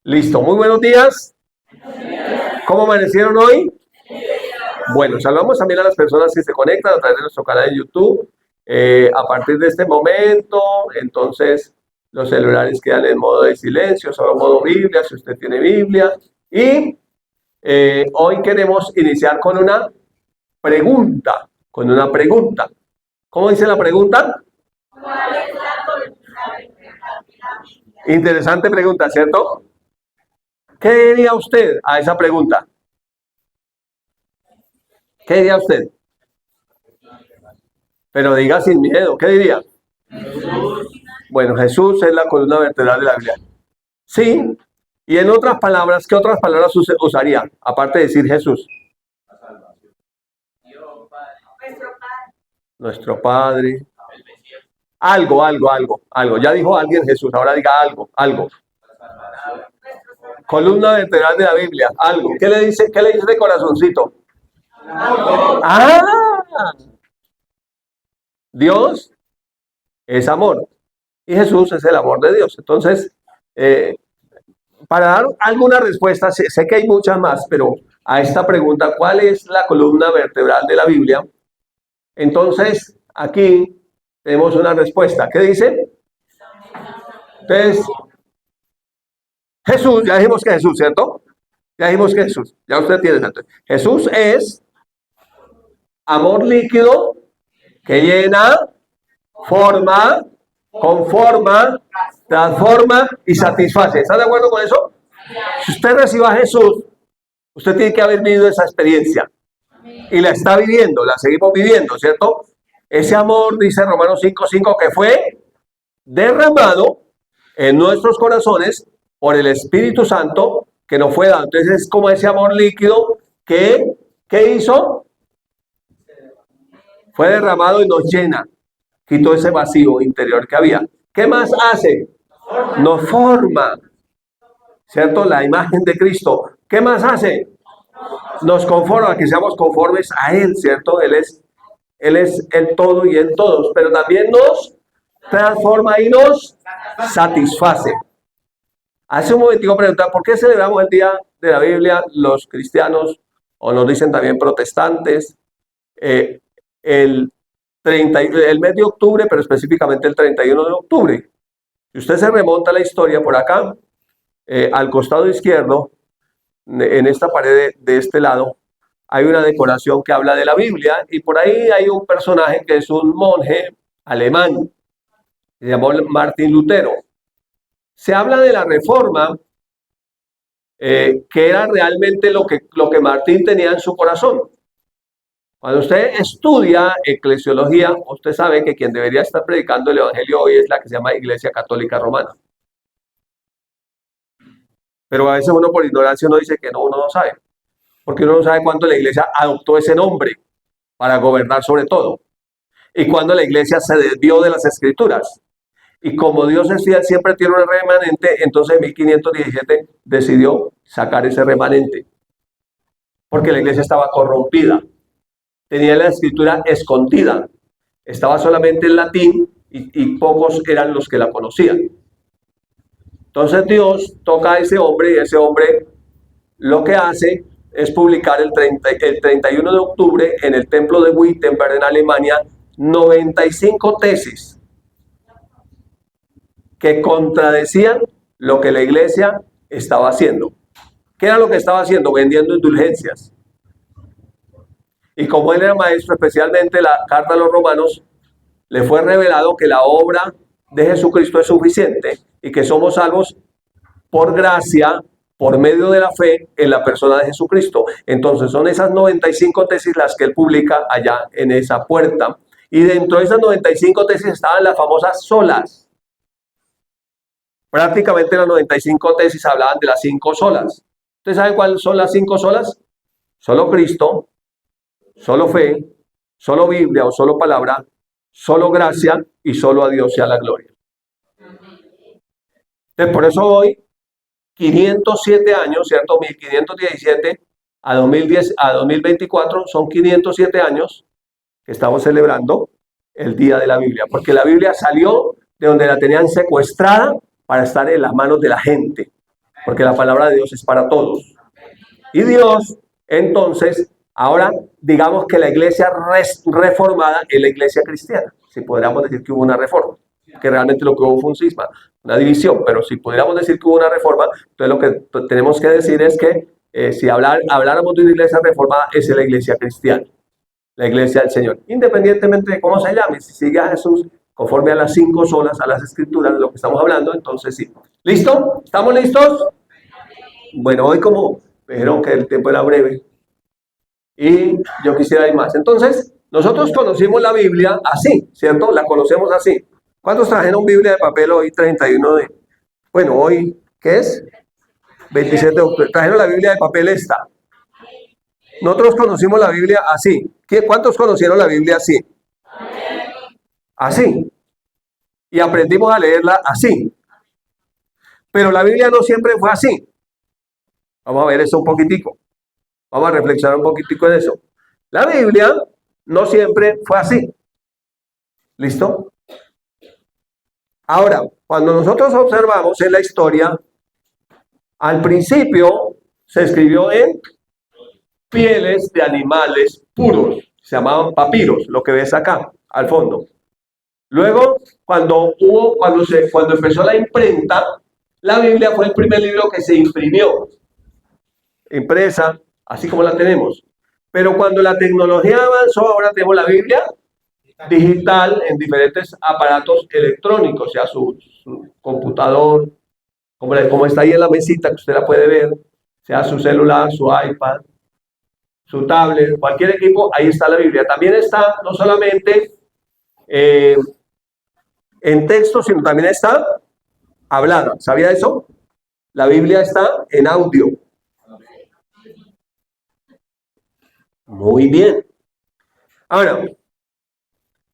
Listo, muy buenos días. ¿Cómo amanecieron hoy? Bueno, saludamos también a las personas que se conectan a través de nuestro canal de YouTube. A partir de este momento, entonces, los celulares quedan en modo de silencio, solo modo Biblia, si usted tiene Biblia. Y hoy queremos iniciar con una pregunta. ¿Cómo dice la pregunta? Interesante pregunta, ¿cierto? ¿Qué diría usted a esa pregunta? ¿Qué diría usted? Pero diga sin miedo, ¿qué diría? Bueno, Jesús es la columna vertebral de la Biblia. Sí, y en otras palabras, ¿qué otras palabras usaría? Aparte de decir Jesús. Nuestro Padre. Algo. Ya dijo alguien Jesús, ahora diga algo. Columna vertebral de la Biblia, algo. ¿Qué le dice de corazoncito? Ah, Dios es amor y Jesús es el amor de Dios. Entonces, eh, para dar alguna respuesta, sé que hay muchas más, pero a esta pregunta, ¿cuál es la columna vertebral de la Biblia? Entonces, aquí tenemos una respuesta. ¿Qué dice? Entonces, Jesús, ya dijimos que Jesús, ¿cierto? Ya dijimos que Jesús, ya usted tiene tanto. Jesús es amor líquido que llena, forma, conforma, transforma y satisface. ¿Está de acuerdo con eso? Si usted recibe a Jesús, usted tiene que haber vivido esa experiencia. Y la está viviendo, la seguimos viviendo, ¿cierto? Ese amor, dice Romanos 5:5, que fue derramado en nuestros corazones por el Espíritu Santo que nos fue dado. Entonces es como ese amor líquido que, ¿qué hizo? Fue derramado y nos llena. Quitó ese vacío interior que había. ¿Qué más hace? Nos forma, ¿cierto? La imagen de Cristo. ¿Qué más hace? Nos conforma, que seamos conformes a Él, ¿cierto? Él es el todo y en todos, pero también nos transforma y nos satisface. Hace un momentico preguntar, ¿por qué celebramos el Día de la Biblia los cristianos, o nos dicen también protestantes, el el mes de octubre, pero específicamente el 31 de octubre? Si usted se remonta a la historia por acá, al costado izquierdo, en esta pared de este lado, hay una decoración que habla de la Biblia y por ahí hay un personaje que es un monje alemán, se llamó Martín Lutero. Se habla de la Reforma, que era realmente lo que Martín tenía en su corazón. Cuando usted estudia eclesiología, usted sabe que quien debería estar predicando el Evangelio hoy es la que se llama Iglesia Católica Romana. Pero a veces uno por ignorancia uno dice que no, uno no sabe. Porque uno no sabe cuándo la Iglesia adoptó ese nombre para gobernar sobre todo. Y cuándo la Iglesia se desvió de las Escrituras. Y como Dios es fiel, siempre tiene un remanente, entonces en 1517 decidió sacar ese remanente. Porque la Iglesia estaba corrompida. Tenía la Escritura escondida. Estaba solamente en latín y pocos eran los que la conocían. Entonces Dios toca a ese hombre y ese hombre lo que hace es publicar el 31 de octubre en el templo de Wittenberg en Alemania 95 tesis que contradecían lo que la iglesia estaba haciendo. ¿Qué era lo que estaba haciendo? Vendiendo indulgencias. Y como él era maestro, especialmente la carta a los romanos, le fue revelado que la obra de Jesucristo es suficiente y que somos salvos por gracia, por medio de la fe en la persona de Jesucristo. Entonces son esas 95 tesis las que él publica allá en esa puerta. Y dentro de esas 95 tesis estaban las famosas solas. Prácticamente las 95 tesis hablaban de las 5 solas. ¿Ustedes saben cuáles son las 5 solas? Solo Cristo, solo fe, solo Biblia o solo palabra, solo gracia y solo a Dios sea la gloria. Entonces, por eso hoy 507 años, ¿cierto? 1517 a 2010, a 2024 son 507 años que estamos celebrando el Día de la Biblia, porque la Biblia salió de donde la tenían secuestrada para estar en las manos de la gente. porque la palabra de Dios es para todos. Y Dios, entonces, ahora digamos que la iglesia reformada es la iglesia cristiana. Si podríamos decir que hubo una reforma, que realmente lo que hubo fue un cisma, una división, pero si pudiéramos decir que hubo una reforma, entonces lo que tenemos que decir es que si habláramos de una iglesia reformada, es la iglesia cristiana, la iglesia del Señor, independientemente de cómo se llame, si sigue a Jesús conforme a las 5 solas, a las escrituras de lo que estamos hablando, entonces sí. ¿Listo? ¿Estamos listos? Bueno, hoy como me dijeron que el tiempo era breve y yo quisiera ir más. Entonces, nosotros conocimos la Biblia así, ¿cierto? La conocemos así. ¿Cuántos trajeron Biblia de papel hoy, 31 de... Bueno, hoy, ¿qué es? 27 de octubre. Trajeron la Biblia de papel esta. Nosotros conocimos la Biblia así. ¿Cuántos conocieron la Biblia así? Así. Y aprendimos a leerla así. Pero la Biblia no siempre fue así. Vamos a ver eso un poquitico. Vamos a reflexionar un poquitico en eso. La Biblia no siempre fue así. ¿Listo? Ahora, cuando nosotros observamos en la historia, al principio se escribió en pieles de animales puros. Se llamaban papiros, lo que ves acá, al fondo. Luego, cuando empezó la imprenta, la Biblia fue el primer libro que se imprimió, impresa, así como la tenemos. Pero cuando la tecnología avanzó, ahora tenemos la Biblia digital en diferentes aparatos electrónicos, sea su computador, como está ahí en la mesita, que usted la puede ver, sea su celular, su iPad, su tablet, cualquier equipo, ahí está la Biblia. También está no solamente en texto, sino también está hablada. ¿Sabía eso? La Biblia está en audio. Muy bien. Ahora,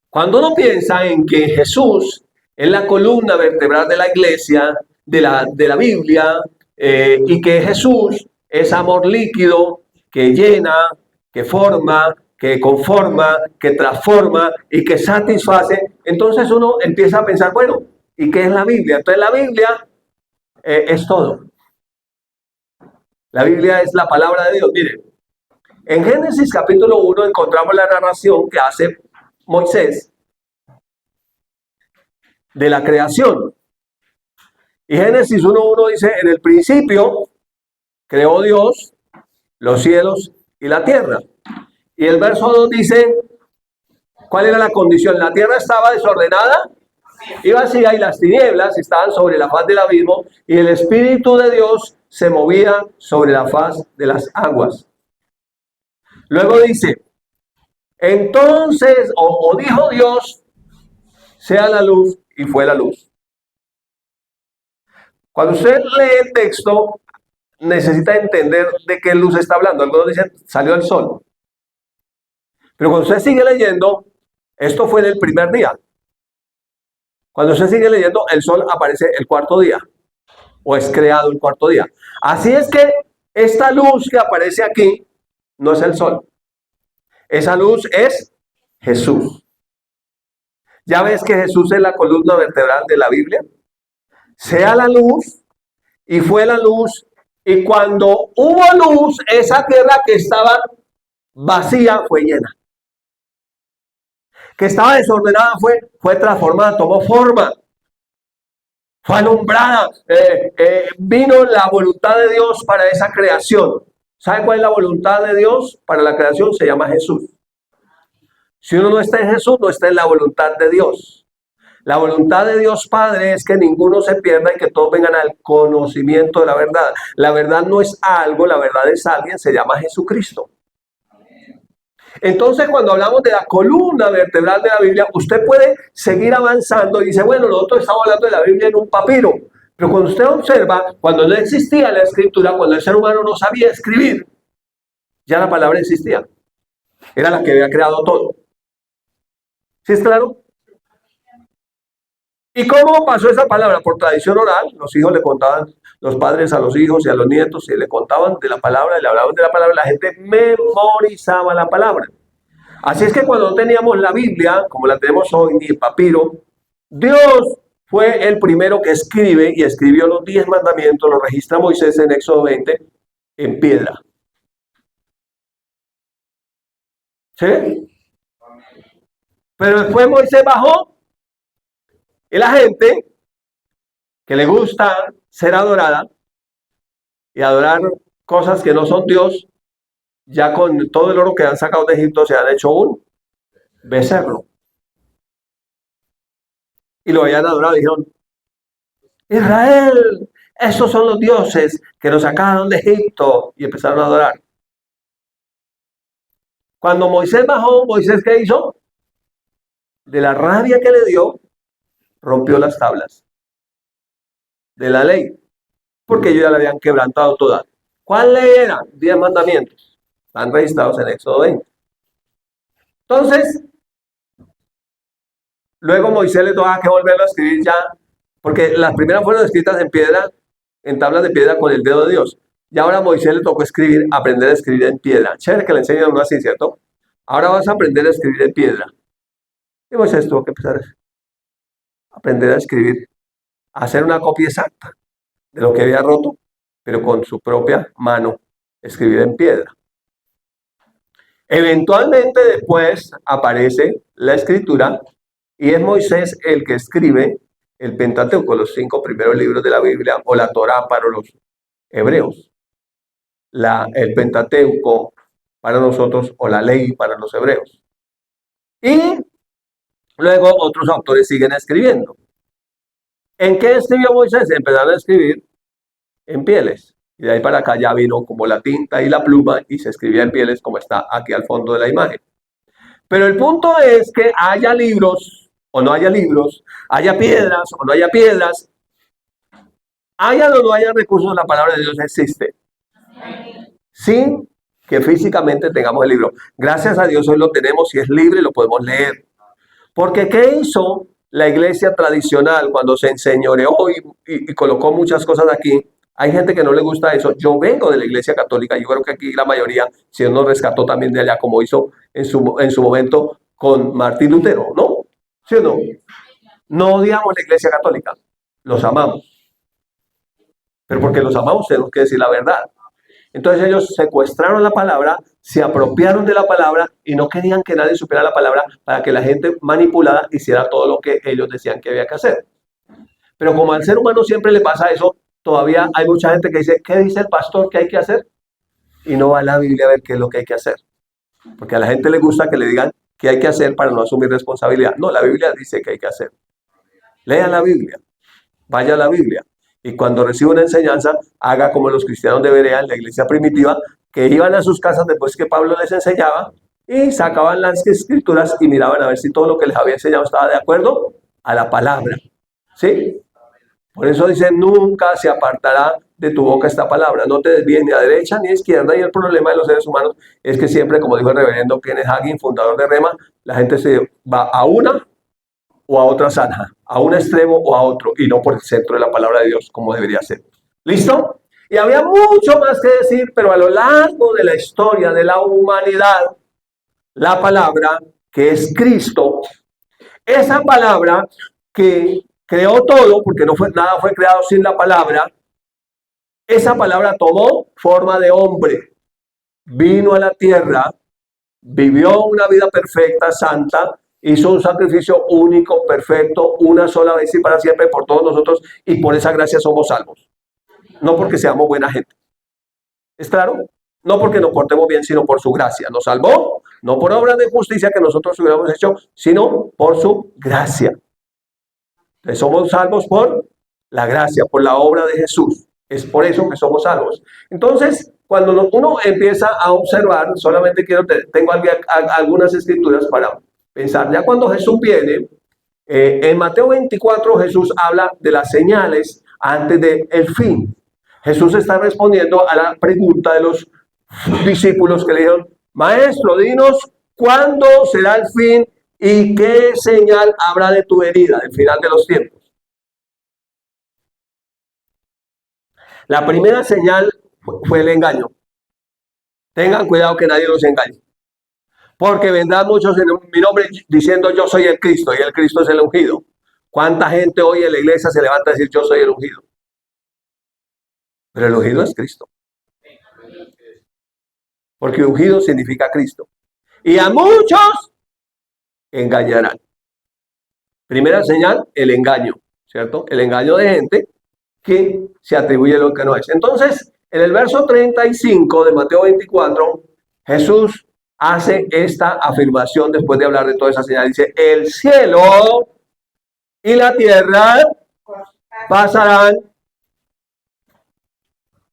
cuando uno piensa en que Jesús es la columna vertebral de la iglesia, de la Biblia, y que Jesús es amor líquido que llena, que forma, que conforma, que transforma y que satisface, entonces uno empieza a pensar, bueno, ¿y qué es la Biblia? Entonces la Biblia es todo. La Biblia es la palabra de Dios. Miren, en Génesis capítulo 1 encontramos la narración que hace Moisés de la creación. Y Génesis 1:1 dice, en el principio creó Dios los cielos y la tierra. Y el verso 2 dice, ¿cuál era la condición? La tierra estaba desordenada y vacía, y las tinieblas estaban sobre la faz del abismo, y el Espíritu de Dios se movía sobre la faz de las aguas. Luego dice, entonces, o dijo Dios, sea la luz, y fue la luz. Cuando usted lee el texto, necesita entender de qué luz está hablando. Algunos dicen, salió el sol. Pero cuando usted sigue leyendo, esto fue en el primer día. Cuando usted sigue leyendo, el sol aparece el cuarto día, o es creado el cuarto día. Así es que esta luz que aparece aquí no es el sol. Esa luz es Jesús. ¿Ya ves que Jesús es la columna vertebral de la Biblia? Sea la luz, y fue la luz, y cuando hubo luz, esa tierra que estaba vacía fue llena. Que estaba desordenada fue transformada, tomó forma, fue alumbrada, vino la voluntad de Dios para esa creación. ¿Sabe cuál es la voluntad de Dios para la creación? Se llama Jesús. Si uno no está en Jesús, no está en la voluntad de Dios. La voluntad de Dios Padre es que ninguno se pierda y que todos vengan al conocimiento de la verdad. La verdad no es algo, la verdad es alguien, se llama Jesucristo. Entonces, cuando hablamos de la columna vertebral de la Biblia, usted puede seguir avanzando y dice, bueno, nosotros estamos hablando de la Biblia en un papiro. Pero cuando usted observa, cuando no existía la escritura, cuando el ser humano no sabía escribir, ya la palabra existía. Era la que había creado todo. ¿Sí es claro? ¿Y cómo pasó esa palabra? Por tradición oral. Los hijos le contaban, los padres a los hijos y a los nietos, y le contaban de la palabra, y le hablaban de la palabra, la gente memorizaba la palabra. Así es que cuando no teníamos la Biblia, como la tenemos hoy, ni el papiro, Dios fue el primero que escribe y escribió los 10 mandamientos, lo registra Moisés en Éxodo 20, en piedra. ¿Sí? Pero después Moisés bajó y la gente que le gusta ser adorada y adorar cosas que no son Dios, ya con todo el oro que han sacado de Egipto se han hecho un becerro. Y lo habían adorado y dijeron, Israel, esos son los dioses que nos sacaron de Egipto, y empezaron a adorar. Cuando Moisés bajó, ¿Moisés qué hizo? De la rabia que le dio, rompió las tablas de la ley, porque ellos ya la habían quebrantado toda. ¿Cuál ley era? 10 mandamientos. Están registrados en Éxodo 20. Entonces, luego Moisés le tuvo que volverlo a escribir ya, porque las primeras fueron escritas en piedra, en tablas de piedra con el dedo de Dios. Y ahora a Moisés le tocó escribir, aprender a escribir en piedra. Chévere que le enseñan a uno así, ¿cierto? Ahora vas a aprender a escribir en piedra. Y Moisés tuvo que empezar a aprender a escribir, a hacer una copia exacta de lo que había roto, pero con su propia mano, escribir en piedra. Eventualmente después aparece la escritura y es Moisés el que escribe el Pentateuco, los 5 primeros libros de la Biblia, o la Torá para los hebreos. El Pentateuco para nosotros, o la ley para los hebreos. Y luego otros autores siguen escribiendo. ¿En qué escribió Moisés? Empezaron a escribir en pieles. Y de ahí para acá ya vino como la tinta y la pluma y se escribía en pieles como está aquí al fondo de la imagen. Pero el punto es que haya libros o no haya libros, haya piedras o no haya piedras, haya o no haya recursos, la palabra de Dios existe. Sin que físicamente tengamos el libro. Gracias a Dios hoy lo tenemos y es libre y lo podemos leer. Porque ¿qué hizo la iglesia tradicional cuando se enseñoreó y colocó muchas cosas aquí? Hay gente que no le gusta eso. Yo vengo de la iglesia católica. Yo creo que aquí la mayoría, si Dios nos rescató también de allá, como hizo en su momento con Martín Lutero, ¿no? ¿Sí o no? No odiamos la iglesia católica. Los amamos. Pero porque los amamos tenemos que decir la verdad. Entonces ellos secuestraron la palabra, se apropiaron de la palabra y no querían que nadie supiera la palabra para que la gente manipulada hiciera todo lo que ellos decían que había que hacer. Pero como al ser humano siempre le pasa eso, todavía hay mucha gente que dice, ¿qué dice el pastor que hay que hacer? Y no va a la Biblia a ver qué es lo que hay que hacer. Porque a la gente le gusta que le digan qué hay que hacer para no asumir responsabilidad. No, la Biblia dice que hay que hacer. Lea la Biblia, vaya a la Biblia. Y cuando reciba una enseñanza, haga como los cristianos de Berea en la iglesia primitiva, que iban a sus casas después que Pablo les enseñaba y sacaban las escrituras y miraban a ver si todo lo que les había enseñado estaba de acuerdo a la palabra. ¿Sí? Por eso dice, nunca se apartará de tu boca esta palabra, no te desvíes ni a derecha ni a izquierda. Y el problema de los seres humanos es que siempre, como dijo el reverendo Kenneth Hagin, fundador de Rema, la gente se va a una o a otra zanja, a un extremo o a otro, y no por el centro de la palabra de Dios, como debería ser. ¿Listo? Y había mucho más que decir, pero a lo largo de la historia de la humanidad, la palabra que es Cristo, esa palabra que creó todo, porque nada fue creado sin la palabra, esa palabra tomó forma de hombre, vino a la tierra, vivió una vida perfecta, santa, hizo un sacrificio único, perfecto, una sola vez y para siempre por todos nosotros, y por esa gracia somos salvos. No porque seamos buena gente. ¿Es claro? No porque nos portemos bien, sino por su gracia. Nos salvó, no por obras de justicia que nosotros hubiéramos hecho, sino por su gracia. Entonces somos salvos por la gracia, por la obra de Jesús. Es por eso que somos salvos. Entonces, cuando uno empieza a observar, solamente tengo algunas escrituras para pensar. Ya cuando Jesús viene, en Mateo 24 Jesús habla de las señales antes del fin. Jesús está respondiendo a la pregunta de los discípulos que le dijeron, Maestro, dinos cuándo será el fin y qué señal habrá de tu venida, del final de los tiempos. La primera señal fue el engaño. Tengan cuidado que nadie los engañe. Porque vendrán muchos en mi nombre diciendo yo soy el Cristo y el Cristo es el ungido. ¿Cuánta gente hoy en la iglesia se levanta a decir yo soy el ungido? Pero el ungido es Cristo. Porque ungido significa Cristo. Y a muchos engañarán. Primera señal, el engaño, ¿cierto? El engaño de gente que se atribuye lo que no es. Entonces, en el verso 35 de Mateo 24, Jesús hace esta afirmación después de hablar de toda esa señal. Dice, el cielo y la tierra pasarán,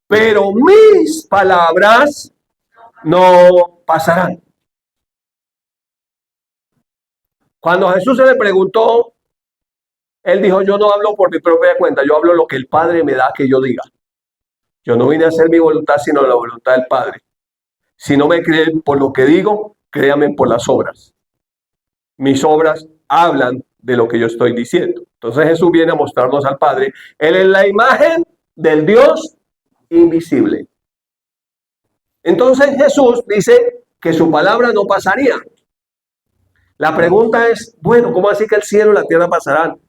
pero mis palabras no pasarán. Cuando a Jesús se le preguntó, él dijo, yo no hablo por mi propia cuenta, yo hablo lo que el Padre me da que yo diga. Yo no vine a hacer mi voluntad, sino la voluntad del Padre. Si no me creen por lo que digo, créanme por las obras. Mis obras hablan de lo que yo estoy diciendo. Entonces Jesús viene a mostrarnos al Padre. Él es la imagen del Dios invisible. Entonces Jesús dice que su palabra no pasaría. La pregunta es, bueno, ¿cómo así que el cielo y la tierra pasarán?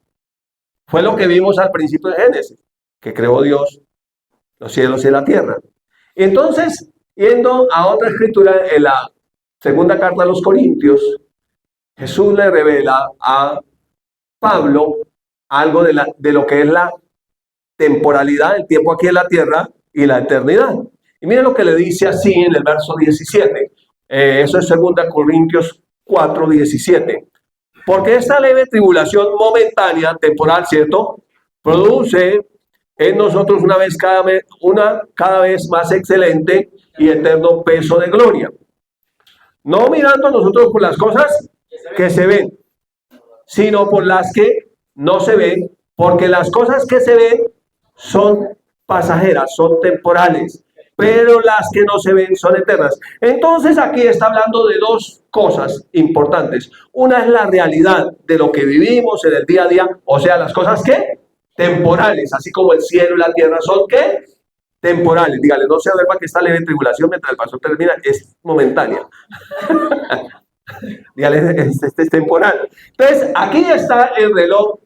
Fue lo que vimos al principio de Génesis, que creó Dios los cielos y la tierra. Entonces, yendo a otra escritura, en la segunda carta a los Corintios, Jesús le revela a Pablo algo de lo que es la temporalidad, el tiempo aquí en la tierra y la eternidad. Y miren lo que le dice así en el verso 17. Eso es 2 Corintios 4, 17. Porque esta leve tribulación momentánea, temporal, ¿cierto? Produce en nosotros una cada vez más excelente y eterno peso de gloria. No mirando nosotros por las cosas que se ven, sino por las que no se ven, porque las cosas que se ven son pasajeras, son temporales, pero las que no se ven son eternas. Entonces aquí está hablando de dos cosas importantes. Una es la realidad de lo que vivimos en el día a día, o sea, las cosas que temporales, así como el cielo y la tierra son ¿qué? Temporales. Dígale, no se duerma que esta leve tribulación mientras el pastor termina es momentánea. Dígale, es temporal. Entonces, aquí está el reloj,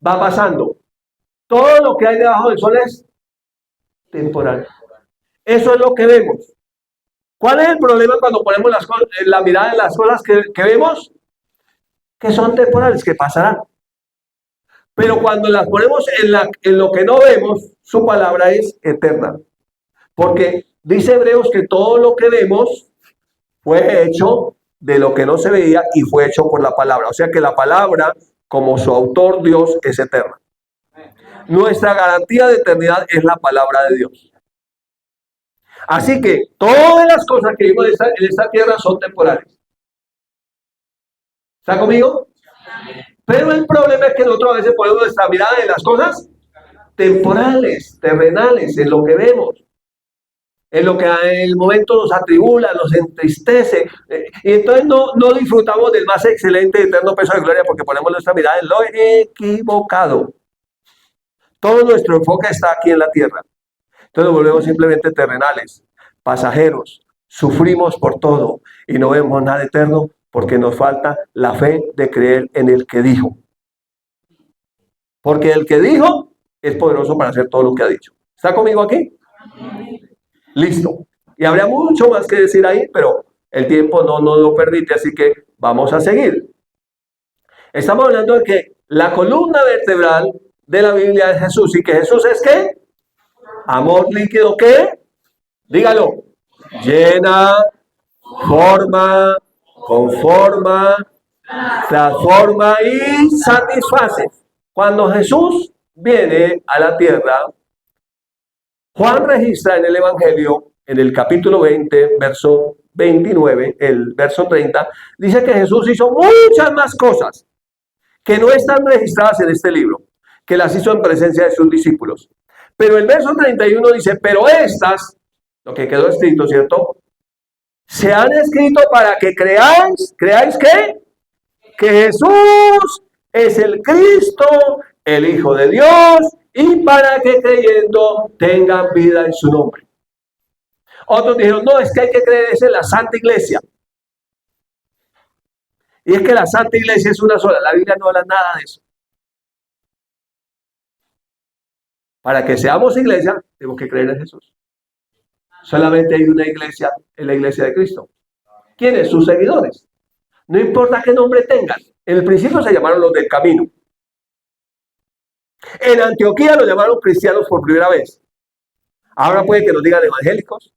va pasando. Todo lo que hay debajo del sol es temporal. Eso es lo que vemos. ¿Cuál es el problema cuando ponemos la mirada en las cosas que vemos? Que son temporales, que pasarán. Pero cuando las ponemos en lo que no vemos, su palabra es eterna. Porque dice Hebreos que todo lo que vemos fue hecho de lo que no se veía y fue hecho por la palabra. O sea que la palabra, como su autor Dios, es eterna. Nuestra garantía de eternidad es la palabra de Dios. Así que todas las cosas que vimos en esta tierra son temporales. ¿Está conmigo? Pero el problema es que nosotros a veces ponemos nuestra mirada en las cosas temporales, terrenales, en lo que vemos, en lo que en el momento nos atribula, nos entristece. Y entonces no disfrutamos del más excelente y eterno peso de gloria porque ponemos nuestra mirada en lo equivocado. Todo nuestro enfoque está aquí en la tierra. Entonces nos volvemos simplemente terrenales, pasajeros, sufrimos por todo y no vemos nada eterno porque nos falta la fe de creer en el que dijo. Porque el que dijo es poderoso para hacer todo lo que ha dicho. ¿Está conmigo aquí? Listo. Y habría mucho más que decir ahí, pero el tiempo no nos lo permite, así que vamos a seguir. Estamos hablando de que la columna vertebral de la Biblia es Jesús. ¿Y que Jesús es qué? Amor líquido, ¿qué? Dígalo. Llena, forma, conforma, transforma y satisface. Cuando Jesús viene a la tierra, Juan registra en el Evangelio, en el capítulo 20, verso 29, el verso 30, dice que Jesús hizo muchas más cosas que no están registradas en este libro, que las hizo en presencia de sus discípulos. Pero el verso 31 dice, pero estas, lo que quedó escrito, ¿cierto? Se han escrito para que creáis ¿qué? Que Jesús es el Cristo, el Hijo de Dios, y para que creyendo tengan vida en su nombre. Otros dijeron, no, es que hay que creer en la Santa Iglesia. Y es que la Santa Iglesia es una sola, la Biblia no habla nada de eso. Para que seamos iglesia, tenemos que creer en Jesús. Solamente hay una iglesia, en la iglesia de Cristo. ¿Quiénes? Sus seguidores. No importa qué nombre tengan. En el principio se llamaron los del camino. En Antioquía los llamaron cristianos por primera vez. Ahora puede que nos digan evangélicos,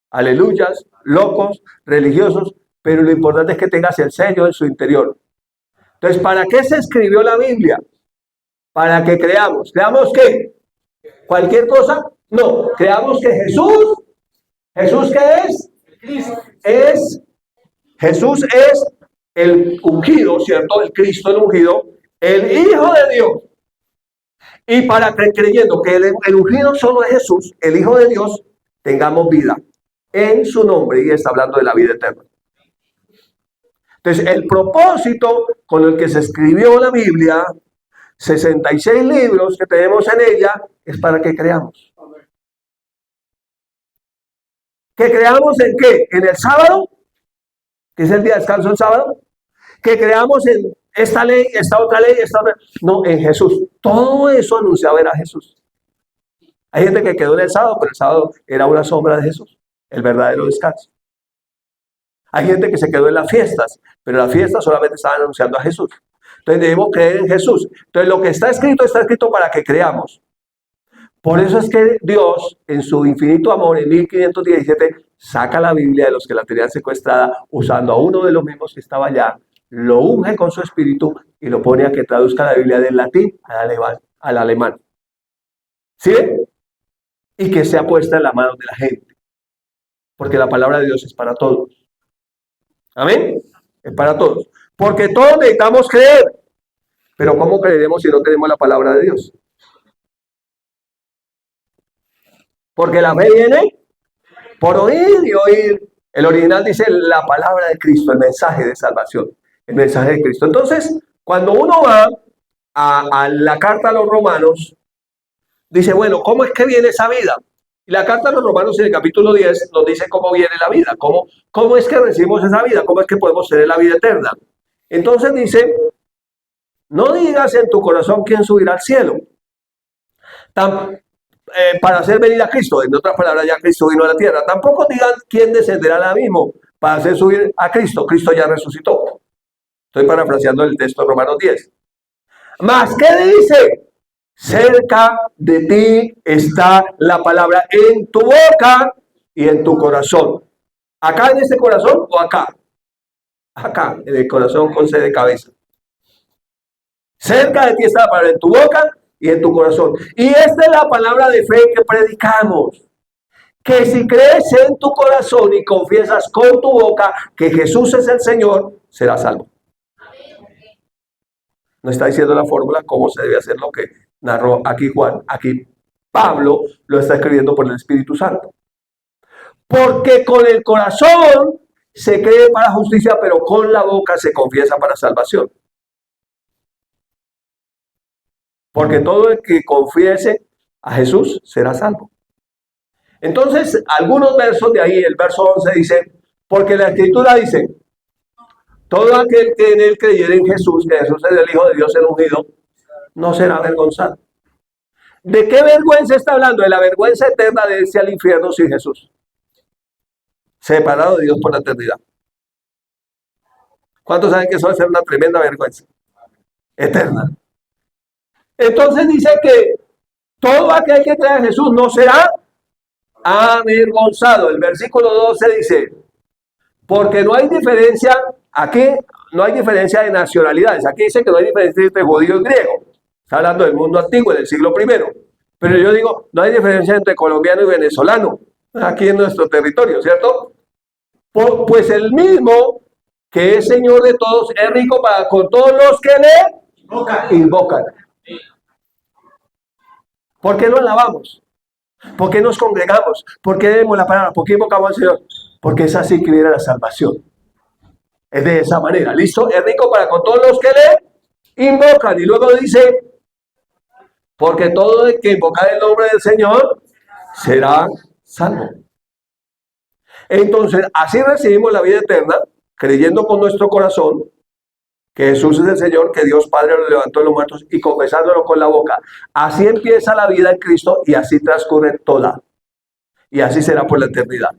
aleluyas, locos, religiosos, pero lo importante es que tengas el sello en su interior. Entonces, ¿para qué se escribió la Biblia? Para que creamos. ¿Creamos qué? ¿Cualquier cosa? No, creamos que Jesús, ¿Jesús qué es? Jesús es el ungido, ¿cierto? El Cristo, el ungido, el Hijo de Dios. Y para que creyendo que el ungido solo es Jesús, el Hijo de Dios, tengamos vida en su nombre, y está hablando de la vida eterna. Entonces, el propósito con el que se escribió la Biblia, 66 libros que tenemos en ella, es para que creamos. ¿Que creamos en qué? ¿En el sábado? ¿Que es el día de descanso el sábado? ¿Que creamos en esta ley, esta otra ley, esta otra? No, en Jesús. Todo eso anunciaba era Jesús. Hay gente que quedó en el sábado, pero el sábado era una sombra de Jesús, el verdadero descanso. Hay gente que se quedó en las fiestas, pero las fiestas solamente estaban anunciando a Jesús. Entonces debemos creer en Jesús. Entonces lo que está escrito para que creamos. Por eso es que Dios, en su infinito amor, en 1517, saca la Biblia de los que la tenían secuestrada, usando a uno de los mismos que estaba allá, lo unge con su espíritu y lo pone a que traduzca la Biblia del latín al alemán. ¿Sí? Y que sea puesta en la mano de la gente. Porque la palabra de Dios es para todos. ¿Amén? Es para todos. Porque todos necesitamos creer. Pero ¿cómo creeremos si no tenemos la palabra de Dios? Porque la fe viene por oír y oír. El original dice la palabra de Cristo, el mensaje de salvación, el mensaje de Cristo. Entonces, cuando uno va a la carta a los romanos, dice, bueno, ¿cómo es que viene esa vida? Y la carta a los romanos en el capítulo 10 nos dice cómo viene la vida, cómo es que recibimos esa vida, cómo es que podemos tener la vida eterna. Entonces dice, no digas en tu corazón quién subirá al cielo. Para hacer venir a Cristo, en otras palabras, ya Cristo vino a la tierra. Tampoco digan quién descenderá al abismo para hacer subir a Cristo. Cristo ya resucitó. Estoy parafraseando el texto de Romanos 10. ¿Más qué dice? Cerca de ti está la palabra, en tu boca y en tu corazón. ¿Acá en este corazón o acá? Acá, en el corazón con C de cabeza. Cerca de ti está la palabra, en tu boca y en tu corazón. Y esta es la palabra de fe que predicamos. Que si crees en tu corazón y confiesas con tu boca que Jesús es el Señor, serás salvo. No está diciendo la fórmula cómo se debe hacer lo que narró aquí Juan. Aquí Pablo lo está escribiendo por el Espíritu Santo. Porque con el corazón se cree para justicia, pero con la boca se confiesa para salvación. Porque todo el que confiese a Jesús será salvo. Entonces, algunos versos de ahí, el verso 11 dice, porque la Escritura dice, todo aquel que en él creyere en Jesús, que Jesús es el Hijo de Dios, el ungido, no será avergonzado. ¿De qué vergüenza está hablando? De la vergüenza eterna de irse al infierno sin Jesús. Separado de Dios por la eternidad. ¿Cuántos saben que eso va a ser una tremenda vergüenza? Eterna. Entonces dice que todo aquel que cree en Jesús no será avergonzado. El versículo 12 dice, porque no hay diferencia, aquí no hay diferencia de nacionalidades. Aquí dice que no hay diferencia entre judío y griego. Está hablando del mundo antiguo, del siglo I. Pero yo digo, no hay diferencia entre colombiano y venezolano, aquí en nuestro territorio, ¿cierto? Pues el mismo que es Señor de todos, es rico para con todos los que le invocan. ¿Por qué nos alabamos? ¿Por qué nos congregamos? ¿Por qué leemos la palabra? ¿Por qué invocamos al Señor? Porque es así que viene la salvación. Es de esa manera, ¿listo? Es rico para con todos los que le invocan. Y luego dice, porque todo el que invocar el nombre del Señor será salvo. Entonces, así recibimos la vida eterna, creyendo con nuestro corazón que Jesús es el Señor, que Dios Padre lo levantó de los muertos y confesándolo con la boca. Así empieza la vida en Cristo y así transcurre toda. Y así será por la eternidad.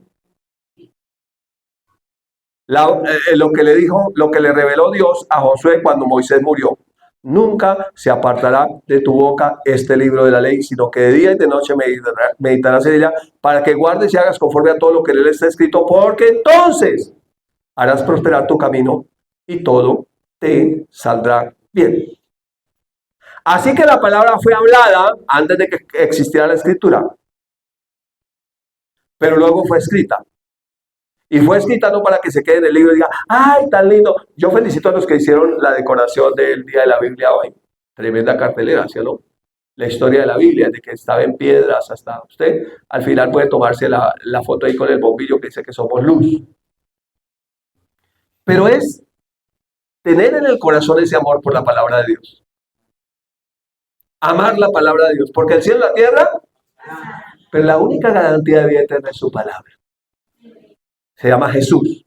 Lo que le dijo, lo que le reveló Dios a Josué cuando Moisés murió. Nunca se apartará de tu boca este libro de la ley, sino que de día y de noche meditarás en ella, para que guardes y hagas conforme a todo lo que en él está escrito, porque entonces harás prosperar tu camino y todo te saldrá bien. Así que la palabra fue hablada antes de que existiera la escritura, pero luego fue escrita. Y fue escrita no para que se quede en el libro y diga, ¡ay, tan lindo! Yo felicito a los que hicieron la decoración del Día de la Biblia hoy. Tremenda cartelera, ¿sí o no? La historia de la Biblia, de que estaba en piedras hasta usted. Al final puede tomarse la foto ahí con el bombillo que dice que somos luz. Pero es tener en el corazón ese amor por la palabra de Dios. Amar la palabra de Dios. Porque el cielo y la tierra, pero la única garantía de vida eterna es su palabra. Se llama Jesús,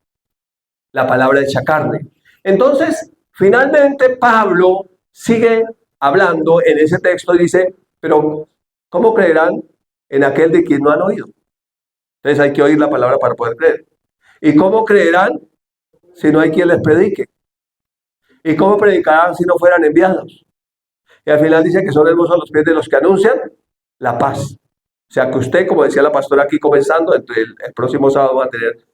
la palabra hecha carne. Entonces, finalmente Pablo sigue hablando en ese texto y dice, pero ¿cómo creerán en aquel de quien no han oído? Entonces hay que oír la palabra para poder creer. ¿Y cómo creerán si no hay quien les predique? ¿Y cómo predicarán si no fueran enviados? Y al final dice que son hermosos los pies de los que anuncian la paz. O sea que usted, como decía la pastora aquí comenzando, el próximo sábado va a tener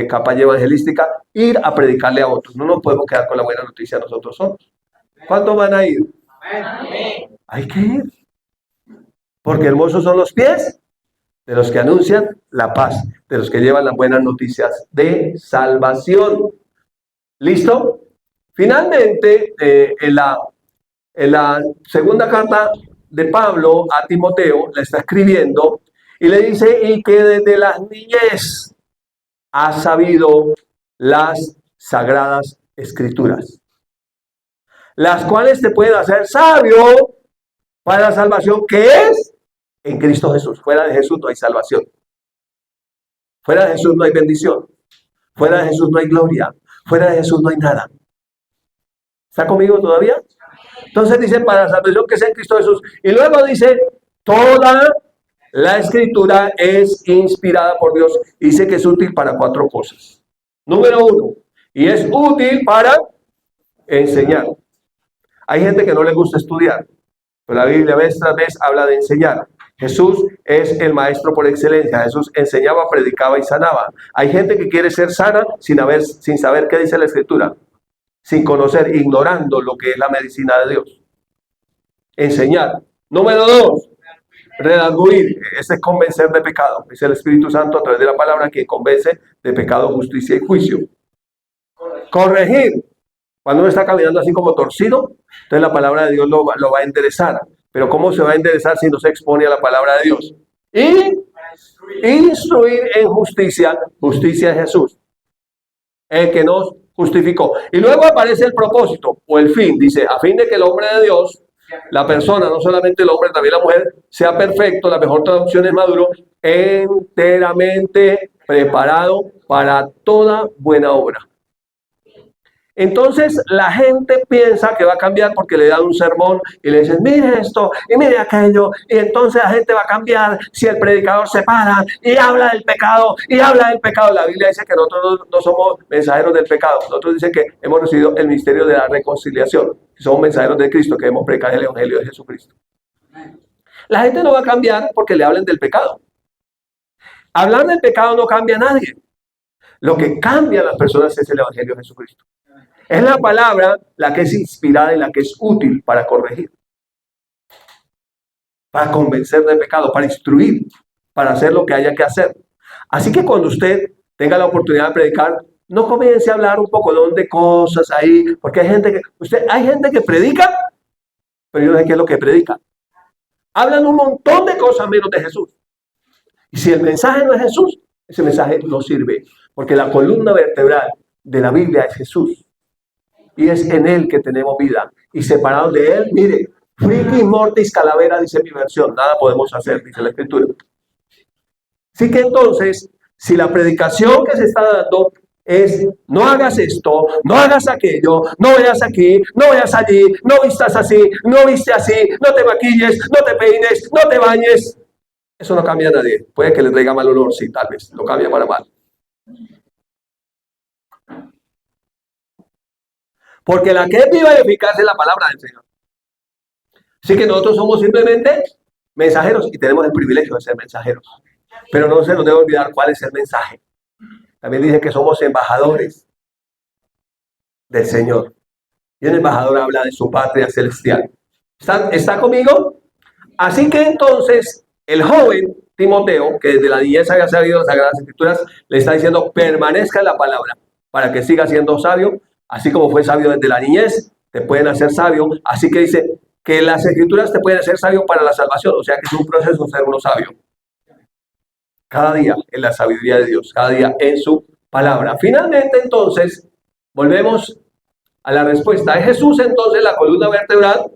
campaña evangelística, ir a predicarle a otros. No nos podemos quedar con la buena noticia nosotros solos. ¿Cuántos van a ir? Amén. Hay que ir. Porque hermosos son los pies de los que anuncian la paz, de los que llevan las buenas noticias de salvación. ¿Listo? Finalmente, en la segunda carta de Pablo a Timoteo, le está escribiendo y le dice, y que desde la niñez has sabido las sagradas escrituras, las cuales te pueden hacer sabio para la salvación que es en Cristo Jesús. Fuera de Jesús no hay salvación. Fuera de Jesús no hay bendición. Fuera de Jesús no hay gloria. Fuera de Jesús no hay nada. ¿Está conmigo todavía? Entonces dice, para la salvación que es en Cristo Jesús. Y luego dice, toda la escritura es inspirada por Dios. Dice que es útil para 4 cosas. Número 1, y es útil para enseñar. Hay gente que no le gusta estudiar, pero la Biblia vez tras vez habla de enseñar. Jesús es el maestro por excelencia. Jesús enseñaba, predicaba y sanaba. Hay gente que quiere ser sana sin saber qué dice la escritura, sin conocer, ignorando lo que es la medicina de Dios. Enseñar. Número 2, redarguir. Ese es convencer de pecado. Es el Espíritu Santo a través de la palabra quien convence de pecado, justicia y juicio. Corregir. Cuando uno está caminando así como torcido, entonces la palabra de Dios lo va a enderezar. Pero ¿cómo se va a enderezar si no se expone a la palabra de Dios? Y instruir en justicia. Justicia es Jesús, el que nos justificó. Y luego aparece el propósito o el fin. Dice, a fin de que el hombre de Dios, la persona, no solamente el hombre, también la mujer, sea perfecto. La mejor traducción es maduro, enteramente preparado para toda buena obra. Entonces la gente piensa que va a cambiar porque le dan un sermón y le dicen, mire esto y mire aquello, y entonces la gente va a cambiar si el predicador se para y habla del pecado y habla del pecado. La Biblia dice que nosotros no somos mensajeros del pecado. Nosotros dice que hemos recibido el misterio de la reconciliación, que somos mensajeros de Cristo, que debemos predicar el evangelio de Jesucristo. La gente no va a cambiar porque le hablen del pecado. Hablar del pecado no cambia a nadie. Lo que cambia a las personas es el evangelio de Jesucristo. Es la palabra la que es inspirada y la que es útil para corregir, para convencer de pecado, para instruir, para hacer lo que haya que hacer. Así que cuando usted tenga la oportunidad de predicar, no comience a hablar un poco de cosas ahí, porque hay gente que predica, pero yo no sé qué es lo que predica. Hablan un montón de cosas menos de Jesús. Y si el mensaje no es Jesús, ese mensaje no sirve, porque la columna vertebral de la Biblia es Jesús. Y es en Él que tenemos vida. Y separados de Él, mire, friki mortis calavera, dice mi versión. Nada podemos hacer, dice la Escritura. Así que entonces, si la predicación que se está dando es: no hagas esto, no hagas aquello, no vayas aquí, no vayas allí, no vistas así, no viste así, no te maquilles, no te peines, no te bañes. Eso no cambia a nadie. Puede que le traiga mal olor, sí, tal vez, lo cambia para mal. Porque la que es viva y eficaz es la palabra del Señor. Así que nosotros somos simplemente mensajeros y tenemos el privilegio de ser mensajeros. Pero no se nos debe olvidar cuál es el mensaje. También dice que somos embajadores del Señor. Y un embajador habla de su patria celestial. ¿Está conmigo? Así que entonces el joven Timoteo, que desde la niñez había sabido las Sagradas Escrituras, le está diciendo: permanezca en la palabra para que siga siendo sabio, así como fue sabio desde la niñez, te pueden hacer sabio. Así que dice que las Escrituras te pueden hacer sabio para la salvación, o sea que es un proceso ser uno sabio. Cada día en la sabiduría de Dios, cada día en su palabra. Finalmente, entonces, volvemos a la respuesta. ¿Es Jesús entonces la columna vertebral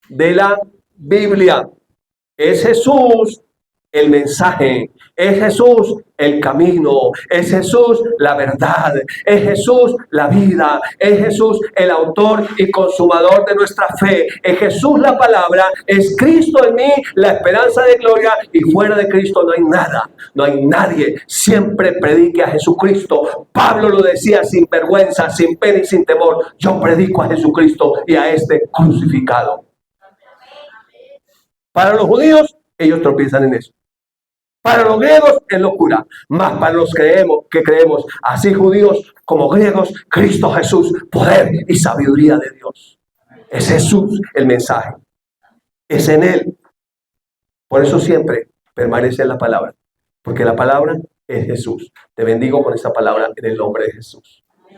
de la Biblia? ¿Es Jesús el mensaje? ¿Es Jesús el camino? ¿Es Jesús la verdad? ¿Es Jesús la vida? ¿Es Jesús el autor y consumador de nuestra fe? ¿Es Jesús la palabra? ¿Es Cristo en mí la esperanza de gloria? Y fuera de Cristo no hay nada, no hay nadie. Siempre predique a Jesucristo. Pablo lo decía sin vergüenza, sin pena y sin temor: yo predico a Jesucristo y a este crucificado. Para los judíos, ellos tropiezan en eso. Para los griegos es locura, más para los que creemos, así judíos como griegos, Cristo Jesús, poder y sabiduría de Dios. Es Jesús el mensaje, es en Él. Por eso siempre permanece en la palabra, porque la palabra es Jesús. Te bendigo con esta palabra en el nombre de Jesús.